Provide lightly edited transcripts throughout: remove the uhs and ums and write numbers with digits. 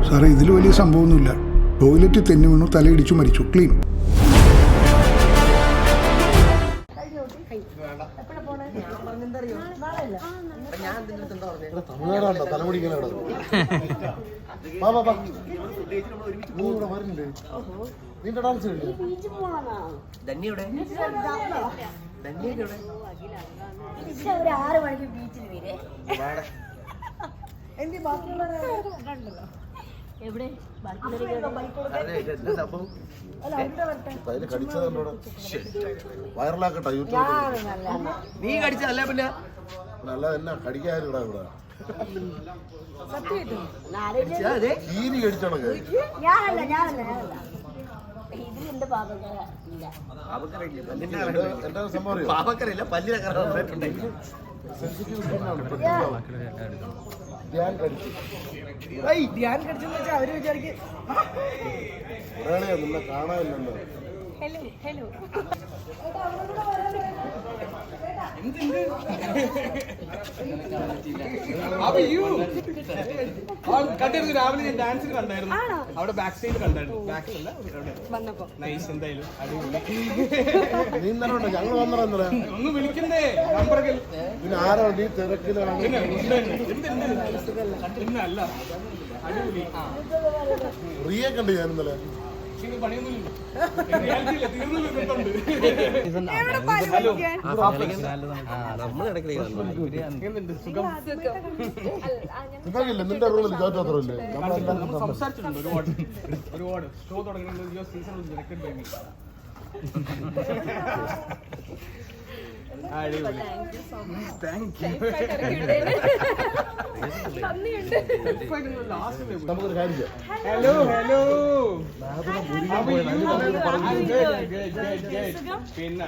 സാറേ ഇതിൽ വലിയ സംഭവമൊന്നുമില്ല. ടോയ്ലറ്റ് തെന്നി വീണു, തലയിടിച്ചു മരിച്ചു. ക്ലീൻ. വൈറലാക്കട്ടെ യൂട്യൂബ്. നീ കടിച്ചല്ല പിന്നെ നല്ല തന്നെ കടിക്കാനും ഇവിടെ ഇവിടെ കീരി കടിച്ചോളൂ. എന്റെ സംഭവം പാവക്കറിയില്ല പല്ലിനെ കറണ്ടിട്ടുണ്ടെങ്കിൽ ധ്യാൻ കടിച്ചെന്ന് വെച്ചാൽ അവര് വിചാരിക്കും നിന്നെ കാണാനില്ലല്ലോ. ഹലോ ഹലോ കണ്ടിരുന്നു രാവിലെ ഞാൻ ഡാൻസിൽ കണ്ടായിരുന്നു. അവിടെ ബാക്ക് സ്റ്റേജ് കണ്ടായിരുന്നു. ബാക്കിലല്ല നൈസ്. എന്തായാലും നീ ഇന്നലെ ഞങ്ങൾ വന്നോ ഒന്ന് വിളിക്കണ്ടേ നമ്പറൊക്കെ. പിന്നെ ആരോ നീ തിരക്കിലാണ്. പിന്നല്ല അടിപൊളി. റിയെ കണ്ടു ഞാൻ ഇന്നലെ. നിന്റെ റൂമിൽ മാത്രമല്ലേ സംസാരിച്ചിട്ടുണ്ട് ഒരുപാട് ഷോ തുടങ്ങി സീസൺ ഡയറക്റ്റഡ് ബൈ മീ. നമുക്കൊരു കാര്യം ചെയ്യാം. ഹലോ ഹലോ പിന്നെ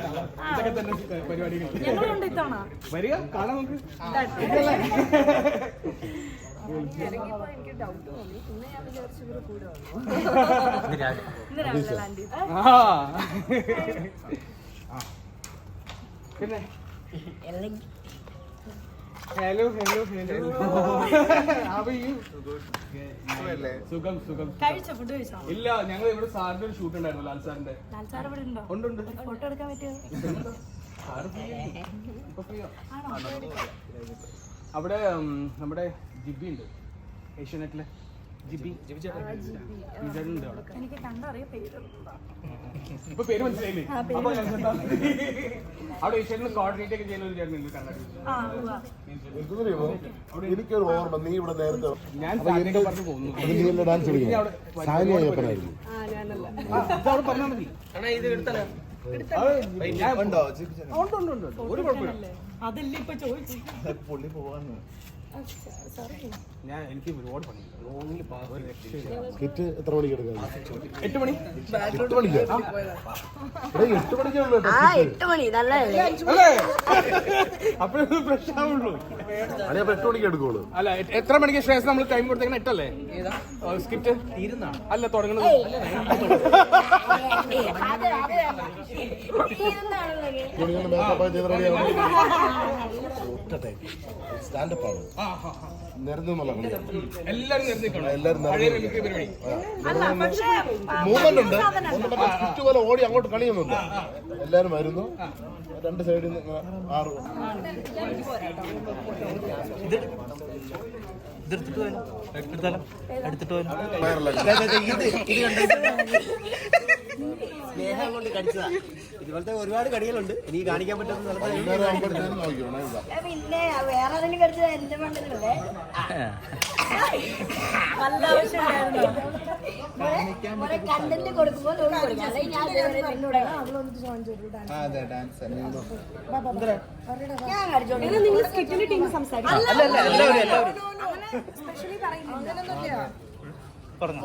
ഇതൊക്കെ തന്നെ പരിപാടികൾ വരിക കാണാൻ നമുക്ക്. പിന്നെ ഹലോ ഹലോ ഹലോ സുഖം സുഖം. ഇല്ല ഞങ്ങൾ ഇവിടെ സാറിന്റെ ഒരു ഷൂട്ട് ഉണ്ടായിരുന്നു. ലാൽ സാറിന്റെ ഉണ്ട്. ഫോട്ടോ എടുക്കാൻ പറ്റുമോ? അവിടെ നമ്മുടെ ജിബി ഉണ്ട്, ഏഷ്യാനെറ്റിലെ ജിബി ഉണ്ട് അവിടെ. എനിക്ക് കണ്ടറിയാം പേര്. ഇപ്പൊ പേര് മനസ്സിലായില്ലേ? അവിടെ ഏഷ്യാനെറ്റിൽ കോർഡിനേറ്റ് ഒക്കെ ചെയ്യുന്ന ഒരു ചേട്ടനുണ്ട് കണ്ണാടി. എനിക്കൊരു ഓർമ്മ, നീ ഇവിടെ നേരത്തെ ഞാൻ പറഞ്ഞു പോകുന്നു. ഡാൻസ് അവിടെ പറഞ്ഞാൽ മതി. ഒരു കുഴപ്പമില്ല. അതല്ലേ ഇപ്പൊ ചോദിച്ചു. ഞാൻ എനിക്ക് ഒരുപാട് പണി. കിറ്റ് എത്ര മണിക്ക് എടുക്കാം? 8 മണി. 8 മണിക്ക് 8 മണിക്കുള്ളൂ. 8 മണി നല്ലതല്ലേ? അപ്പോഴേ ഫ്രഷ് ആവുള്ളൂ. അല്ലെ 8 മണിക്ക് എടുക്കുള്ളൂ. അല്ല എത്ര മണിക്ക് ശേഷം നമ്മൾ ടൈം കൊടുത്തേക്കണം? 8 അല്ലേ? സ്കിറ്റ് അല്ല തുടങ്ങുന്നത്. സ്റ്റാൻഡപ്പ് ആണ്. മൂവ്മെന്റ് ഉണ്ട്. സ്കിറ്റ് പോലെ ഓടി അങ്ങോട്ട് കളിയൊന്നുമില്ല. എല്ലാരും വരുന്നു. രണ്ട് സൈഡിൽ നിന്ന് 6 സ്നേഹം കൊണ്ട് കടിച്ചതാ. ഇതുപോലത്തെ ഒരുപാട് കടികളുണ്ട് എനിക്ക് കാണിക്കാൻ പറ്റുന്ന. പിന്നെ വേറെ ആരെങ്കിലും കടിച്ചത് എന്റെ മണ്ണിലല്ലേ? നല്ല ആവശ്യമുണ്ടായിരുന്നു. കണ്ടന്റ് കൊടുക്കുമ്പോൾ ഞാൻ കടിച്ചോളൂ. നിങ്ങൾ സ്കിറ്റിന്റെ ടീം സംസാരിക്കും. എല്ലാവരും സ്പെഷ്യലി പറയുന്നില്ല.